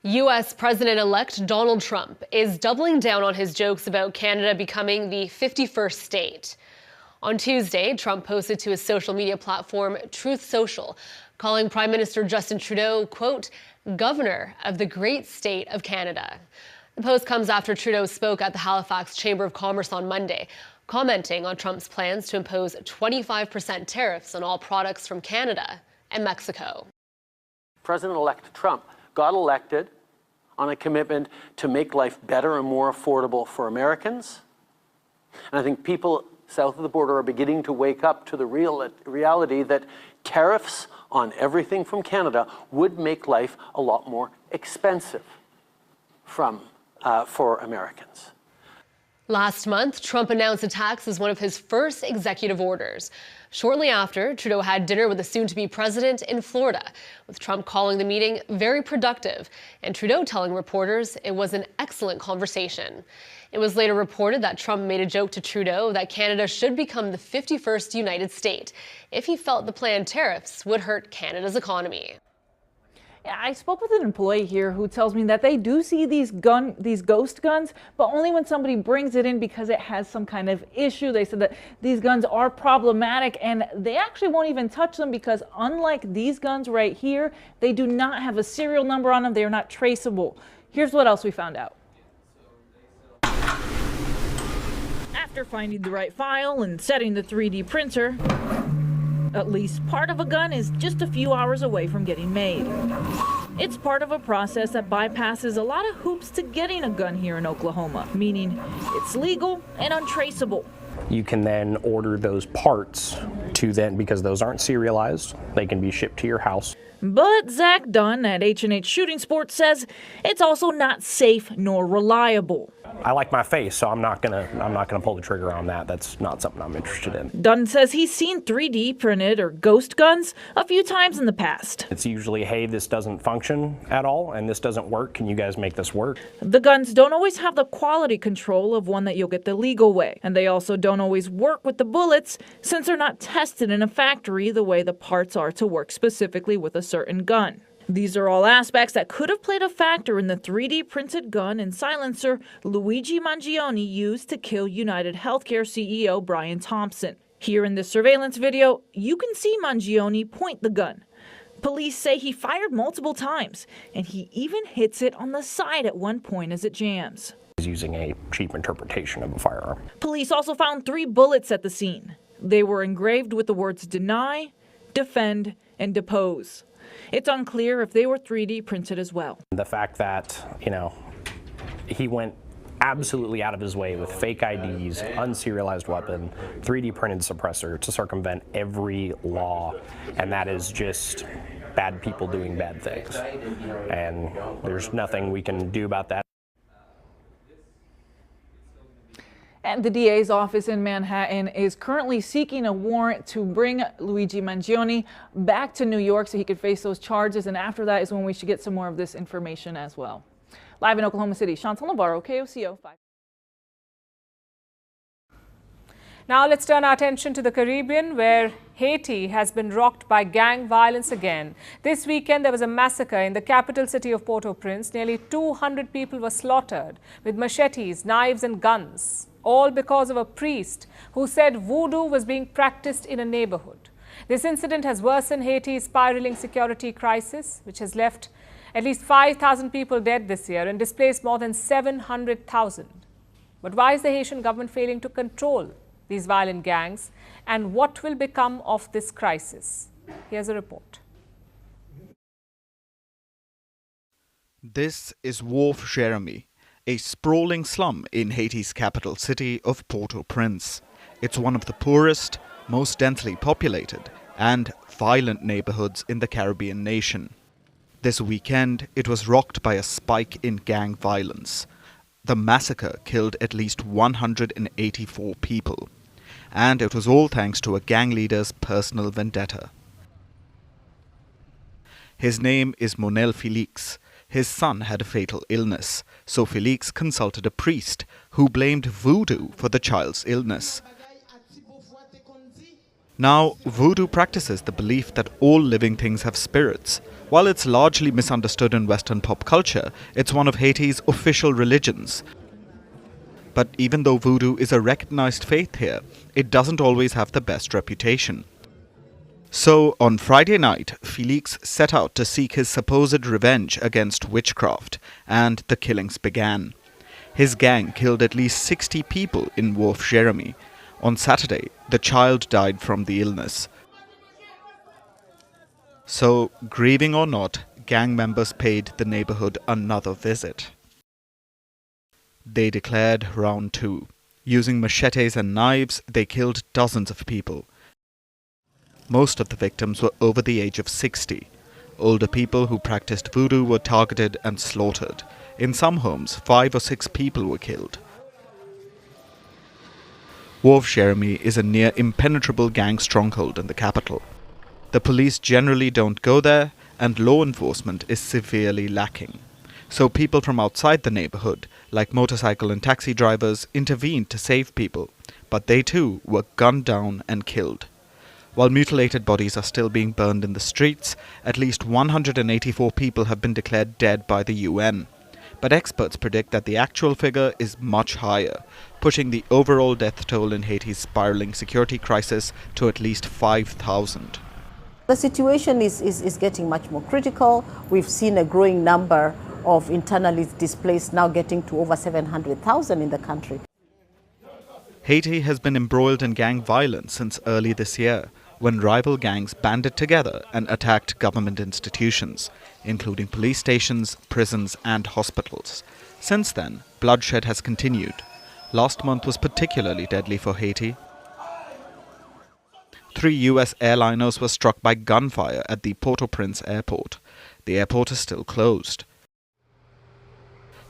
U.S. President-elect Donald Trump is doubling down on his jokes about Canada becoming the 51st state. On Tuesday, Trump posted to his social media platform Truth Social, calling Prime Minister Justin Trudeau, quote, governor of the great state of Canada. The post comes after Trudeau spoke at the Halifax Chamber of Commerce on Monday, commenting on Trump's plans to impose 25% tariffs on all products from Canada and Mexico. President-elect Trump got elected on a commitment to make life better and more affordable for Americans. And I think people south of the border are beginning to wake up to the reality that tariffs on everything from Canada would make life a lot more expensive for Americans. Last month, Trump announced a tax as one of his first executive orders. Shortly after, Trudeau had dinner with the soon-to-be president in Florida, with Trump calling the meeting very productive, and Trudeau telling reporters it was an excellent conversation. It was later reported that Trump made a joke to Trudeau that Canada should become the 51st United States if he felt the planned tariffs would hurt Canada's economy. I spoke with an employee here who tells me that they do see these ghost guns, but only when somebody brings it in because it has some kind of issue. They said that these guns are problematic and they actually won't even touch them because unlike these guns right here, they do not have a serial number on them. They are not traceable. Here's what else we found out. After finding the right file and setting the 3D printer, at least part of a gun is just a few hours away from getting made. It's part of a process that bypasses a lot of hoops to getting a gun here in Oklahoma, meaning it's legal and untraceable. You can then order those parts to then, because those aren't serialized, they can be shipped to your house. But Zach Dunn at H&H Shooting Sports says it's also not safe nor reliable. I like my face, so I'm not gonna pull the trigger on that. That's not something I'm interested in. Dunn says he's seen 3D printed or ghost guns a few times in the past. It's usually, hey, this doesn't function at all, and this doesn't work. Can you guys make this work? The guns don't always have the quality control of one that you'll get the legal way, and they also don't always work with the bullets since they're not tested in a factory the way the parts are to work specifically with a certain gun. These are all aspects that could have played a factor in the 3D printed gun and silencer Luigi Mangione used to kill United Healthcare CEO Brian Thompson. Here in this surveillance video, you can see Mangione point the gun. Police say he fired multiple times, and he even hits it on the side at one point as it jams. He's using a cheap interpretation of a firearm. Police also found 3 bullets at the scene. They were engraved with the words deny, defend, and depose. It's unclear if they were 3D printed as well. The fact that, he went absolutely out of his way with fake IDs, unserialized weapon, 3D printed suppressor to circumvent every law, and that is just bad people doing bad things. And there's nothing we can do about that. And the DA's office in Manhattan is currently seeking a warrant to bring Luigi Mangione back to New York so he could face those charges. And after that is when we should get some more of this information as well. Live in Oklahoma City, Chantal Navarro, KOCO 5. Now let's turn our attention to the Caribbean, where Haiti has been rocked by gang violence again. This weekend, there was a massacre in the capital city of Port-au-Prince. Nearly 200 people were slaughtered with machetes, knives and guns, all because of a priest who said voodoo was being practiced in a neighborhood. This incident has worsened Haiti's spiraling security crisis, which has left at least 5,000 people dead this year and displaced more than 700,000. But why is the Haitian government failing to control these violent gangs, and what will become of this crisis? Here's a report. This is Wharf Jeremy, a sprawling slum in Haiti's capital city of Port-au-Prince. It's one of the poorest, most densely populated, and violent neighborhoods in the Caribbean nation. This weekend, it was rocked by a spike in gang violence. The massacre killed at least 184 people. And it was all thanks to a gang leader's personal vendetta. His name is Monel Felix. His son had a fatal illness, so Felix consulted a priest who blamed voodoo for the child's illness. Now, voodoo practices the belief that all living things have spirits. While it's largely misunderstood in Western pop culture, it's one of Haiti's official religions. But even though voodoo is a recognized faith here, it doesn't always have the best reputation. So, on Friday night, Felix set out to seek his supposed revenge against witchcraft, and the killings began. His gang killed at least 60 people in Wolf Jeremy. On Saturday, the child died from the illness. So, grieving or not, gang members paid the neighborhood another visit. They declared round 2. Using machetes and knives, they killed dozens of people. Most of the victims were over the age of 60. Older people who practiced voodoo were targeted and slaughtered. In some homes, 5 or 6 people were killed. Wolf Jeremy is a near impenetrable gang stronghold in the capital. The police generally don't go there, and law enforcement is severely lacking. So people from outside the neighborhood, like motorcycle and taxi drivers, intervened to save people, but they too were gunned down and killed. While mutilated bodies are still being burned in the streets, at least 184 people have been declared dead by the UN. But experts predict that the actual figure is much higher, pushing the overall death toll in Haiti's spiraling security crisis to at least 5,000. The situation is getting much more critical. We've seen a growing number of internally displaced, now getting to over 700,000 in the country. Haiti has been embroiled in gang violence since early this year, when rival gangs banded together and attacked government institutions, including police stations, prisons, and hospitals. Since then, bloodshed has continued. Last month was particularly deadly for Haiti. 3 US airliners were struck by gunfire at the Port-au-Prince airport. The airport is still closed.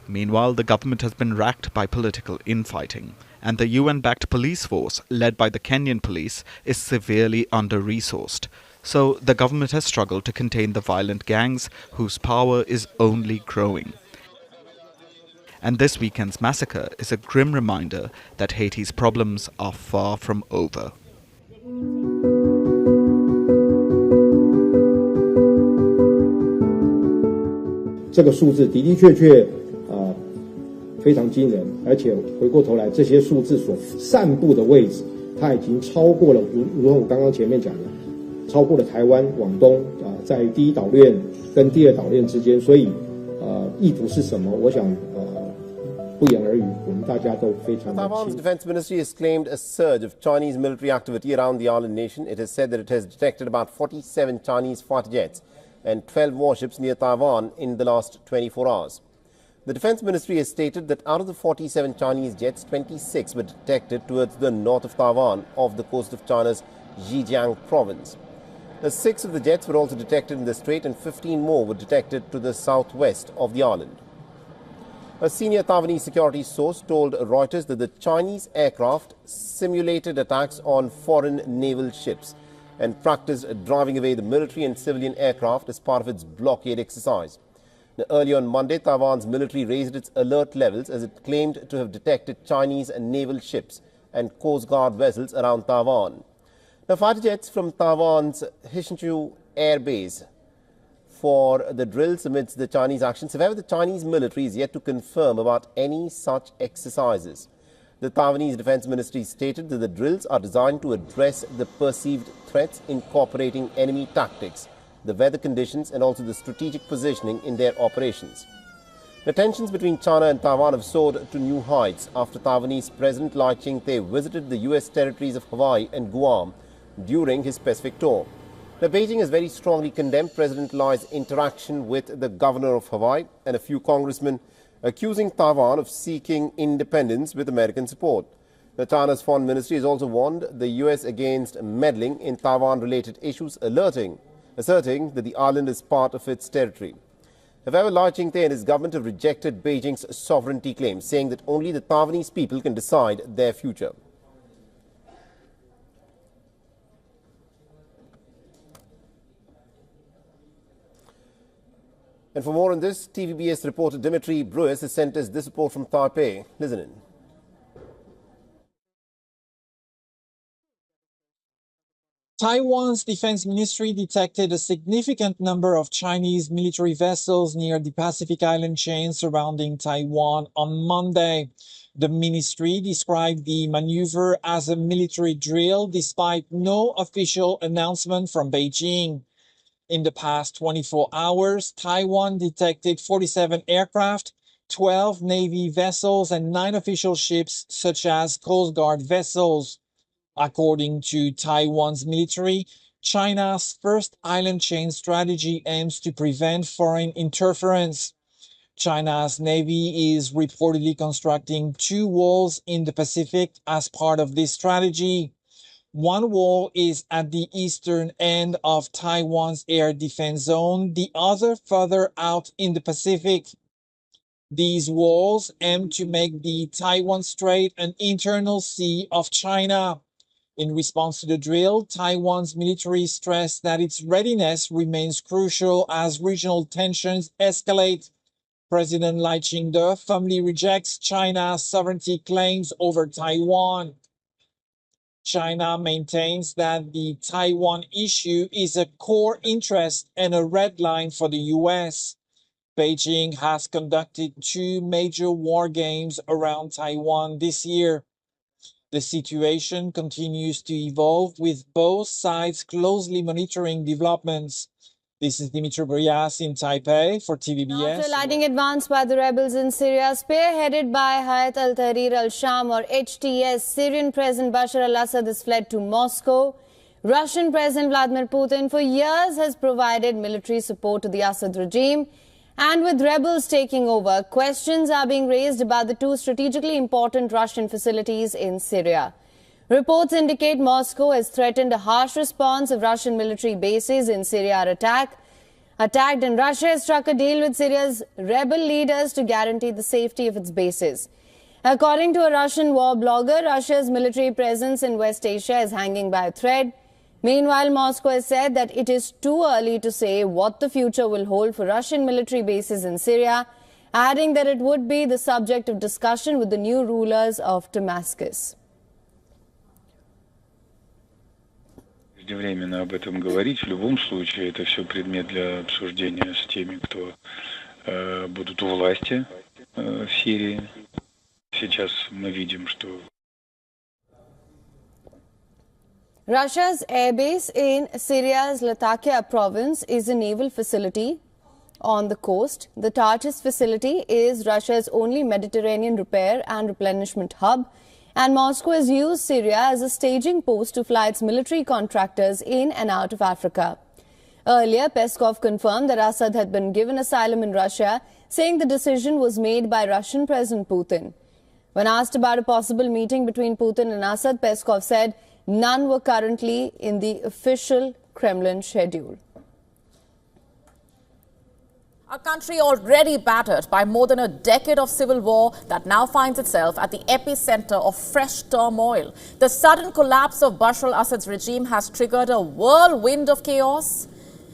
Meanwhile, the government has been racked by political infighting, and the UN-backed police force, led by the Kenyan police, is severely under-resourced. So the government has struggled to contain the violent gangs, whose power is only growing. And this weekend's massacre is a grim reminder that Haiti's problems are far from over. This 数字的的确确非常惊人，而且回过头来，这些数字所散布的位置，它已经超过了，如同我刚刚前面讲的，超过了台湾、广东在第一岛链跟第二岛链之间，所以意图是什么？我想不言而喻，我们大家都非常的清楚。 Taiwan's defense ministry has claimed a surge of Chinese military activity around the island nation. It has said that it has detected about 47 Chinese fighter jets and 12 warships near Taiwan in the last 24 hours. The Defense Ministry has stated that out of the 47 Chinese jets, 26 were detected towards the north of Taiwan, off the coast of China's Zhejiang province. 6 of the jets were also detected in the strait, and 15 more were detected to the southwest of the island. A senior Taiwanese security source told Reuters that the Chinese aircraft simulated attacks on foreign naval ships and practiced driving away the military and civilian aircraft as part of its blockade exercise. Now, early on Monday, Taiwan's military raised its alert levels as it claimed to have detected Chinese naval ships and Coast Guard vessels around Taiwan. Now, fighter jets from Taiwan's Hsinchu Air Base for the drills amidst the Chinese actions. However, the Chinese military is yet to confirm about any such exercises. The Taiwanese Defense Ministry stated that the drills are designed to address the perceived threats, incorporating enemy tactics, the weather conditions, and also the strategic positioning in their operations. The tensions between China and Taiwan have soared to new heights after Taiwanese President Lai Ching-te visited the U.S. territories of Hawaii and Guam during his Pacific tour. Now, Beijing has very strongly condemned President Lai's interaction with the governor of Hawaii and a few congressmen, accusing Taiwan of seeking independence with American support. Now, China's foreign ministry has also warned the U.S. against meddling in Taiwan-related issues, asserting that the island is part of its territory. However, Lai Ching-te and his government have rejected Beijing's sovereignty claims, saying that only the Taiwanese people can decide their future. And for more on this, TVBS reporter Dimitri Brewis has sent us this report from Taipei. Listen in. Taiwan's defense ministry detected a significant number of Chinese military vessels near the Pacific Island chain surrounding Taiwan on Monday. The ministry described the maneuver as a military drill despite no official announcement from Beijing. In the past 24 hours, Taiwan detected 47 aircraft, 12 Navy vessels, and 9 official ships, such as Coast Guard vessels. According to Taiwan's military, China's first island chain strategy aims to prevent foreign interference. China's Navy is reportedly constructing 2 walls in the Pacific as part of this strategy. One wall is at the eastern end of Taiwan's air defense zone, the other further out in the Pacific. These walls aim to make the Taiwan Strait an internal sea of China. In response to the drill, Taiwan's military stressed that its readiness remains crucial as regional tensions escalate. President Lai Ching-te firmly rejects China's sovereignty claims over Taiwan. China maintains that the Taiwan issue is a core interest and a red line for the U.S. Beijing has conducted 2 major war games around Taiwan this year. The situation continues to evolve, with both sides closely monitoring developments. This is Dimitri Brias in Taipei for TVBS. After lightning advance by the rebels in Syria, spearheaded by Hayat al-Tahrir al-Sham or HTS, Syrian President Bashar al-Assad has fled to Moscow. Russian President Vladimir Putin for years has provided military support to the Assad regime. And with rebels taking over, questions are being raised about the 2 strategically important Russian facilities in Syria. Reports indicate Moscow has threatened a harsh response if Russian military bases in Syria are attacked, and Russia has struck a deal with Syria's rebel leaders to guarantee the safety of its bases. According to a Russian war blogger, Russia's military presence in West Asia is hanging by a thread. Meanwhile, Moscow has said that it is too early to say what the future will hold for Russian military bases in Syria, adding that it would be the subject of discussion with the new rulers of Damascus. Преждевременно об этом говорить. В любом случае, это все предмет для обсуждения с теми, кто будут у власти в Сирии. Сейчас мы видим, что Russia's airbase in Syria's Latakia province is a naval facility on the coast. The Tartus facility is Russia's only Mediterranean repair and replenishment hub, and Moscow has used Syria as a staging post to fly its military contractors in and out of Africa. Earlier, Peskov confirmed that Assad had been given asylum in Russia, saying the decision was made by Russian President Putin. When asked about a possible meeting between Putin and Assad, Peskov said none were currently in the official Kremlin schedule. A country already battered by more than a decade of civil war that now finds itself at the epicenter of fresh turmoil. The sudden collapse of Bashar al-Assad's regime has triggered a whirlwind of chaos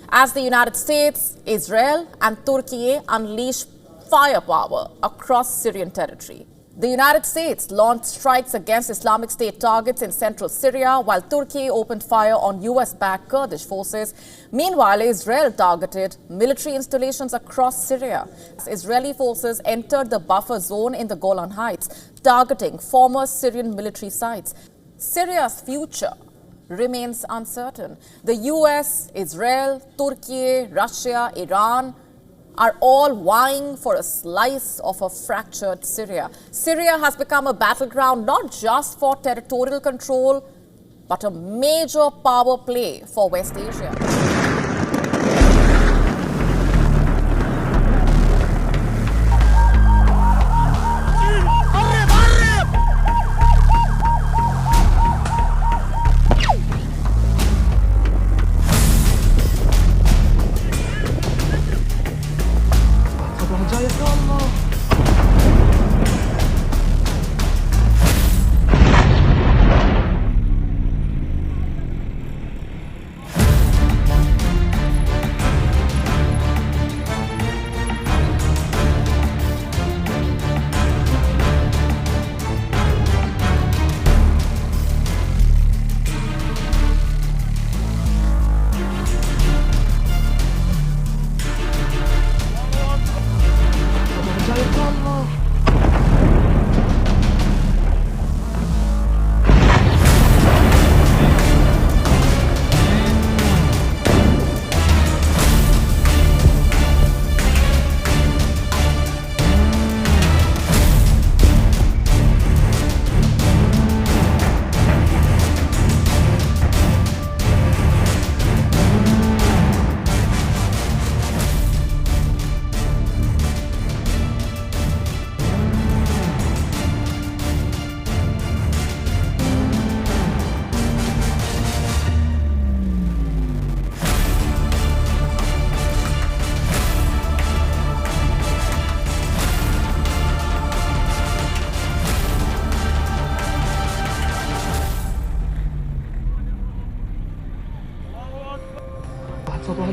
as the United States, Israel and Turkey unleash firepower across Syrian territory. The United States launched strikes against Islamic State targets in central Syria, while Turkey opened fire on US-backed Kurdish forces. Meanwhile, Israel targeted military installations across Syria. Israeli forces entered the buffer zone in the Golan Heights, targeting former Syrian military sites. Syria's future remains uncertain. The US, Israel, Turkey, Russia, Iran are all vying for a slice of a fractured Syria. Syria has become a battleground not just for territorial control, but a major power play for West Asia.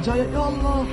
Acayip ya Allah.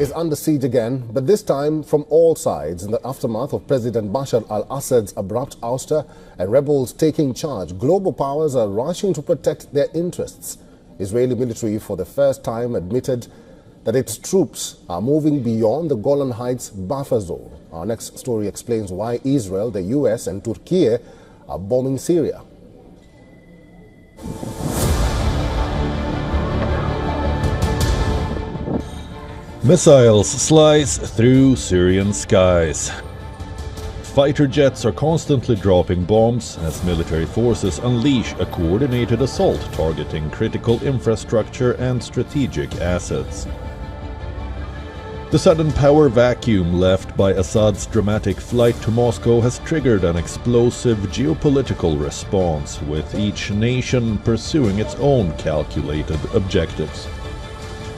Is under siege again, but this time from all sides in the aftermath of President Bashar al-Assad's abrupt ouster and rebels taking charge. Global powers are rushing to protect their interests. Israeli military for the first time admitted that its troops are moving beyond the Golan Heights buffer zone. Our next story explains why Israel, the US and Turkey are bombing Syria. Missiles slice through Syrian skies. Fighter jets are constantly dropping bombs as military forces unleash a coordinated assault targeting critical infrastructure and strategic assets. The sudden power vacuum left by Assad's dramatic flight to Moscow has triggered an explosive geopolitical response, with each nation pursuing its own calculated objectives.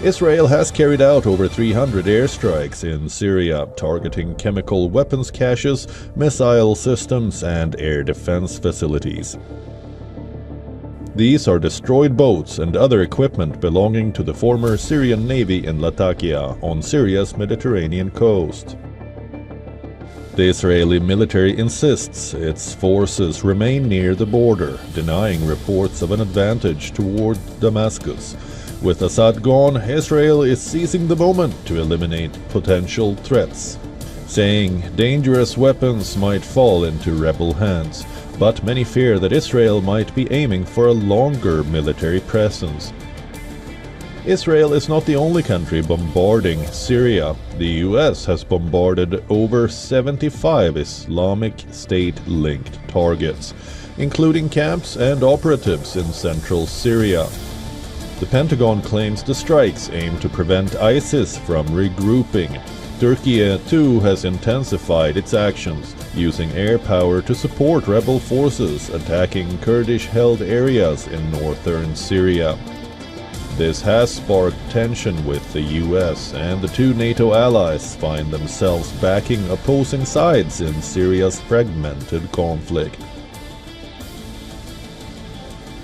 Israel has carried out over 300 airstrikes in Syria, targeting chemical weapons caches, missile systems, and air defense facilities. These are destroyed boats and other equipment belonging to the former Syrian Navy in Latakia on Syria's Mediterranean coast. The Israeli military insists its forces remain near the border, denying reports of an advantage toward Damascus. With Assad gone, Israel is seizing the moment to eliminate potential threats, saying dangerous weapons might fall into rebel hands, but many fear that Israel might be aiming for a longer military presence. Israel is not the only country bombarding Syria. The US has bombarded over 75 Islamic State-linked targets, including camps and operatives in central Syria. The Pentagon claims the strikes aim to prevent ISIS from regrouping. Turkey, too, has intensified its actions, using air power to support rebel forces attacking Kurdish-held areas in northern Syria. This has sparked tension with the US, and the two NATO allies find themselves backing opposing sides in Syria's fragmented conflict.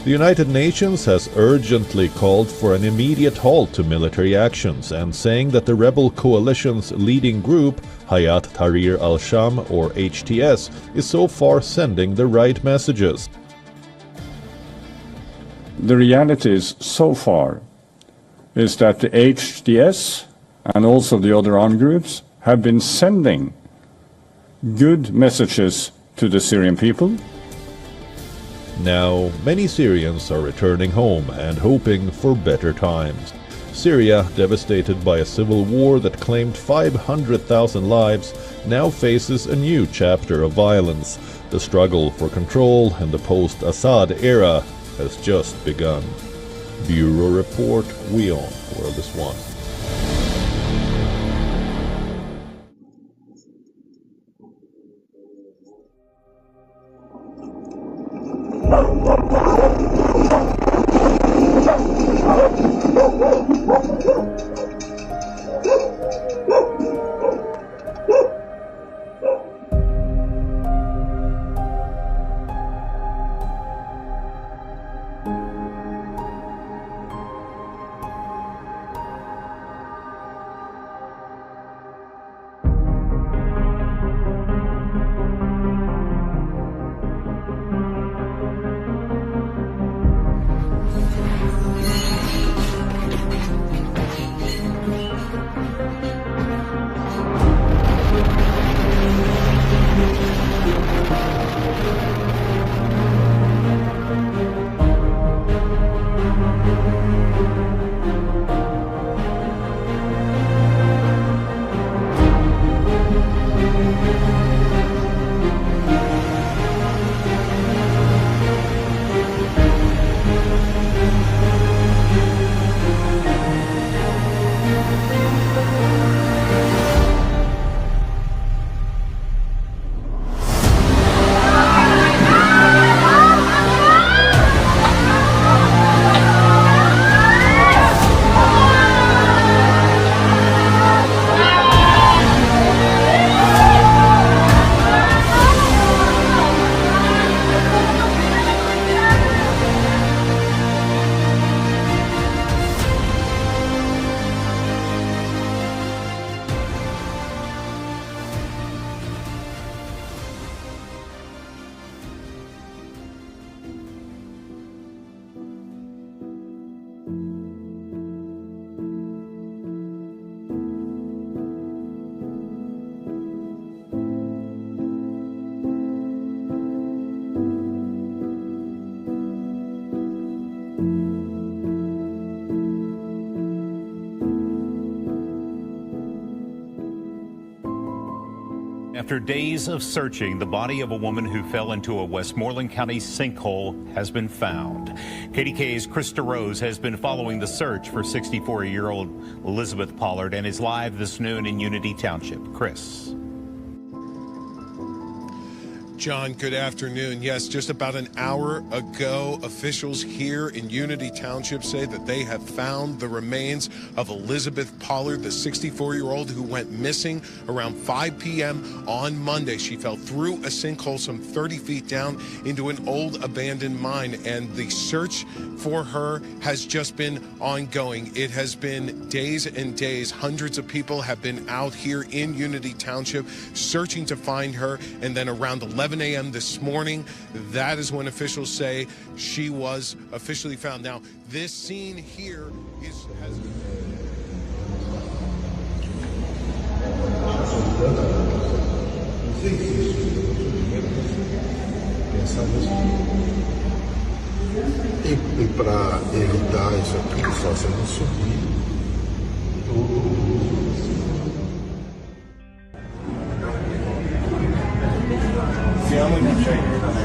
The United Nations has urgently called for an immediate halt to military actions and saying that the rebel coalition's leading group, Hayat Tahrir al-Sham or HTS, is so far sending the right messages. The reality is, so far, is that the HTS and also the other armed groups have been sending good messages to the Syrian people. Now, many Syrians are returning home and hoping for better times. Syria, devastated by a civil war that claimed 500,000 lives, now faces a new chapter of violence. The struggle for control in the post-Assad era has just begun. Bureau Report, WION, World is One. After days of searching, the body of a woman who fell into a Westmoreland County sinkhole has been found. KDKA's Krista Rose has been following the search for 64-year-old Elizabeth Pollard and is live this noon in Unity Township. Chris. John, good afternoon. Yes, just about an hour ago, officials here in Unity Township say that they have found the remains of Elizabeth Pollard, the 64-year-old who went missing around 5 p.m. on Monday. She fell through a sinkhole some 30 feet down into an old abandoned mine, and the search for her has just been ongoing. It has been days and days. Hundreds of people have been out here in Unity Township searching to find her, and then around 11 a.m. this morning, that is when officials say she was officially found. Now, this scene here has e para evitar isso aqui, só você não subir Siamo in